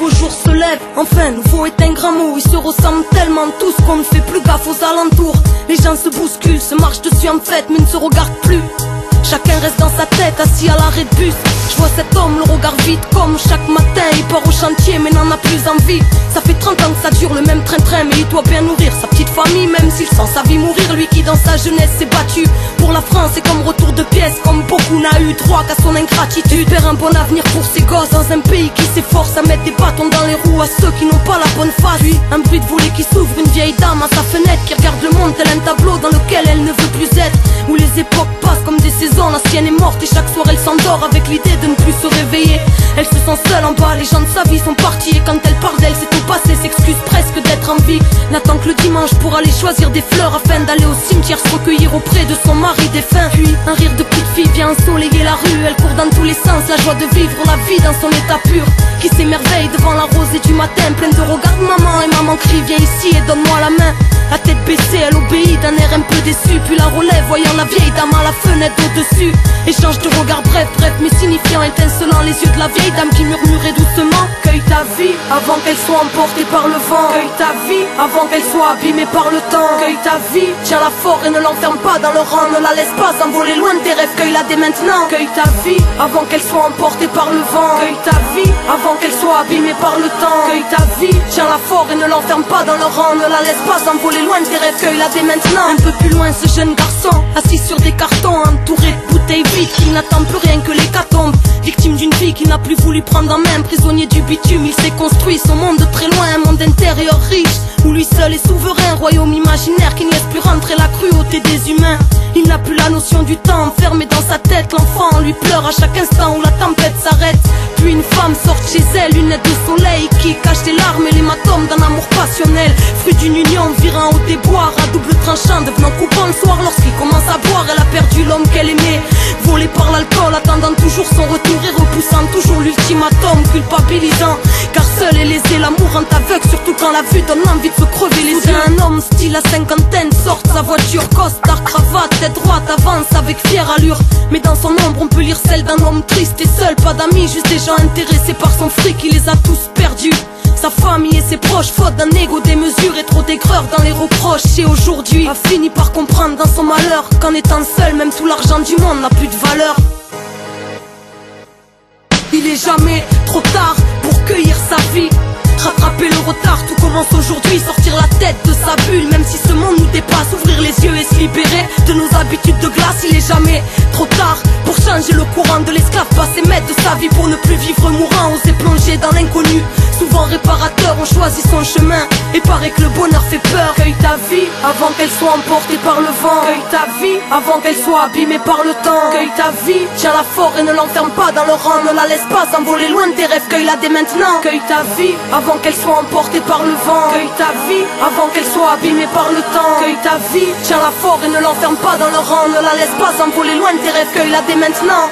nouveau jour se lève. Enfin, nouveau est un grand mot. Ils se ressemblent tellement tous qu'on ne fait plus gaffe aux alentours. Les gens se bousculent, se marchent dessus en fête, mais ne se regardent plus. Chacun reste dans sa tête, assis à l'arrêt de bus. Je vois cet homme, le regard vide comme chaque matin. Il part au chantier mais n'en a plus envie. Ça fait 30 ans que ça dure le même train-train, mais il doit bien nourrir sa petite famille, même s'il sent sa vie mourir. Lui qui dans sa jeunesse s'est battu pour la France, et comme retour de pièce, comme beaucoup n'a eu droit qu'à son ingratitude. Perd un bon avenir pour ses gosses dans un pays qui s'efforce à mettre des bâtons dans les roues à ceux qui n'ont pas la bonne face. Puis un bruit de volet qui s'ouvre, une vieille dame à sa fenêtre qui regarde le monde tel un tableau dans lequel elle ne veut plus être. Où les époques passent comme des saisons, la sienne est morte et chaque soir elle s'endort avec l'idée de ne plus se réveiller. Elle se sent seule en bas, les gens de sa vie sont partis, et quand elle parle d'elle c'est tout passé, s'excuse presque d'être en vie. N'attend que le dimanche pour aller choisir des fleurs afin d'aller au cimetière se recueillir auprès de son mari défunt. Puis un rire de petite fille vient ensoleiller la rue, elle court dans tous les sens, la joie de vivre la vie dans son état pur, qui s'émerveille devant la rosée du matin, pleine de regards de maman, et maman crie viens ici et donne-moi la main. La tête baissée, elle obéit d'un air un peu déçu, puis la relève voyant la vieille dame à la fenêtre au-dessus. Échange de regards bref mais signifiant, étincelant les yeux de la vieille dame qui murmurait doucement: cueille ta vie avant qu'elle soit emportée par le vent. Cueille ta vie avant qu'elle soit abîmée par le temps. Cueille ta vie, tiens-la fort et ne l'enferme pas dans le rang. Ne la laisse pas s'envoler loin de tes rêves, cueille-la dès maintenant. Cueille ta vie avant qu'elle soit emportée par le vent. Cueille ta vie avant qu'elle soit abîmée par le temps. Cueille ta vie, tiens-la fort et ne l'enferme pas dans le rang. Ne la laisse pas s'envoler loin de tes rêves, cueille-la dès maintenant. Un peu plus loin ce jeune garçon, assis sur des cartons, entouré de bouteilles vides, qui n'attend plus rien que l'hécatombe. Victime d'une vie qui n'a plus voulu prendre en main, prisonnier du bitume, il s'est construit son monde de très loin. Un monde intérieur riche, où lui seul est souverain, royaume imaginaire qui ne laisse plus rentrer la cruauté des humains. Il n'a plus la notion du temps, enfermé dans sa tête, l'enfant lui pleure à chaque instant où la tempête s'arrête. Puis une femme sort chez elle, lunettes de soleil, qui cache des larmes et l'hématome d'un amour passionnel. Fruit d'une union virant au déboire, à double tranchant, devenant coupant le soir lorsqu'il commence à boire. Elle a perdu l'homme qu'elle aimait, volé par l'alcool, attendant toujours son retour et repoussant toujours l'ultimatum, culpabilisant. Car seul est lésé, l'amour rend aveugle, surtout quand la vue donne envie de se crever les yeux. Un homme style à cinquantaine sort de sa voiture, costard, cravate, tête droite, avance avec fière allure. Mais dans son ombre on peut lire celle d'un homme triste et seul, pas d'amis, juste des gens intéressés par son fric, il les a tous perdus. Sa famille et ses proches, faute d'un égo démesuré, trop d'aigreur dans les reproches. Et aujourd'hui a fini par comprendre dans son malheur qu'en étant seul, même tout l'argent du monde n'a plus de valeur. Il est jamais trop tard pour cueillir sa vie, rattraper le retard, tout commence aujourd'hui. Sortir la tête de sa bulle, même si ce monde nous dépasse, ouvrir les yeux et se libérer de nos habitudes de glace. Il est jamais trop tard pour changer le courant de l'esclave, passer maître de sa vie pour ne plus vivre mourant, oser plonger dans l'inconnu. Souvent réparateur, on choisit son chemin, et paraît que le bonheur fait peur. Cueille ta vie avant qu'elle soit emportée par le vent. Cueille ta vie avant qu'elle soit abîmée par le temps. Cueille ta vie, tiens-la fort et ne l'enferme pas dans le rang. Ne la laisse pas s'envoler loin de tes rêves, cueille-la dès maintenant. Cueille ta vie avant qu'elle soit emportée par le vent. Cueille ta vie avant qu'elle soit abîmée par le temps. Cueille ta vie, tiens-la fort et ne l'enferme pas dans le rang. Ne la laisse pas s'envoler loin de tes rêves, cueille-la dès maintenant.